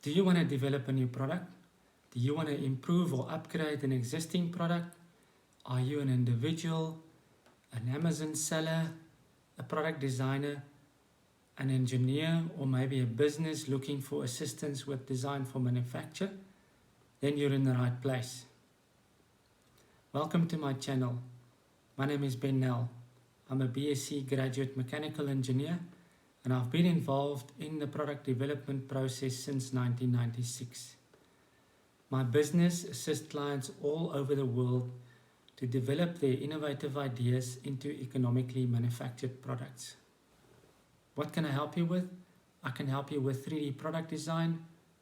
Do you want to develop a new product? Do you want to improve or upgrade an existing product? Are you an individual, an Amazon seller, a product designer, an engineer, or maybe a business looking for assistance with design for manufacture? Then you're in the right place. Welcome to my channel. My name is Ben Nel. I'm a BSc graduate mechanical engineer, and I've been involved in the product development process since 1996. My business assists clients all over the world to develop their innovative ideas into economically manufactured products. What can I help you with? I can help you with 3D product design,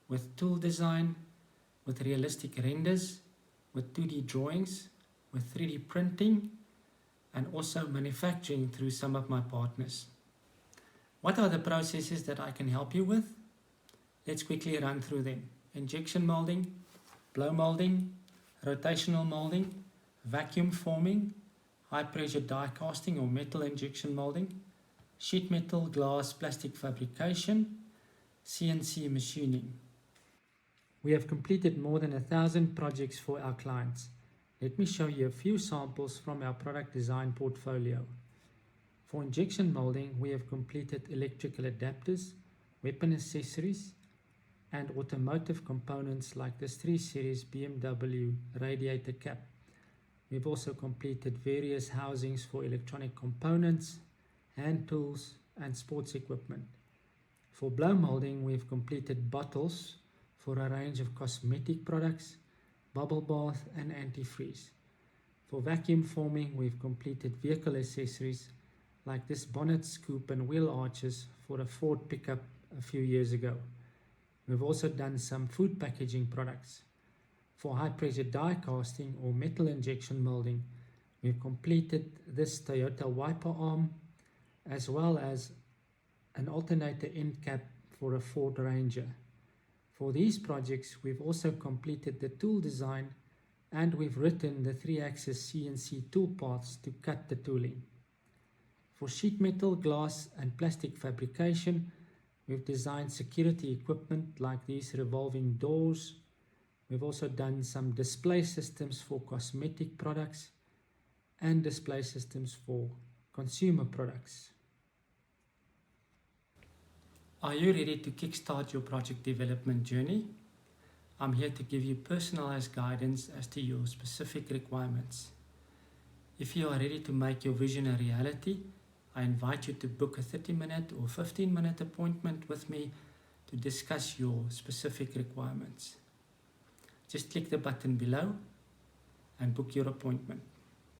with tool design, with realistic renders, with 2D drawings, with 3D printing, and also manufacturing through some of my partners. What are the processes that I can help you with? Let's quickly run through them. Injection molding, blow molding, rotational molding, vacuum forming, high pressure die casting or metal injection molding, sheet metal, glass, plastic fabrication, CNC machining. We have completed more than 1,000 projects for our clients. Let me show you a few samples from our product design portfolio. For injection molding, we have completed electrical adapters, weapon accessories, and automotive components like this 3 Series BMW radiator cap. We've also completed various housings for electronic components, hand tools, and sports equipment. For blow molding, we've completed bottles for a range of cosmetic products, bubble bath, and antifreeze. For vacuum forming, we've completed vehicle accessories like this bonnet scoop and wheel arches for a Ford pickup a few years ago. We've also done some food packaging products. For high pressure die casting or metal injection molding, we've completed this Toyota wiper arm as well as an alternator end cap for a Ford Ranger. For these projects, we've also completed the tool design and we've written the 3-axis CNC tool paths to cut the tooling. For sheet metal, glass, and plastic fabrication, we've designed security equipment like these revolving doors. We've also done some display systems for cosmetic products and display systems for consumer products. Are you ready to kickstart your project development journey? I'm here to give you personalized guidance as to your specific requirements. If you are ready to make your vision a reality, I invite you to book a 30-minute or 15-minute appointment with me to discuss your specific requirements. Just click the button below and book your appointment.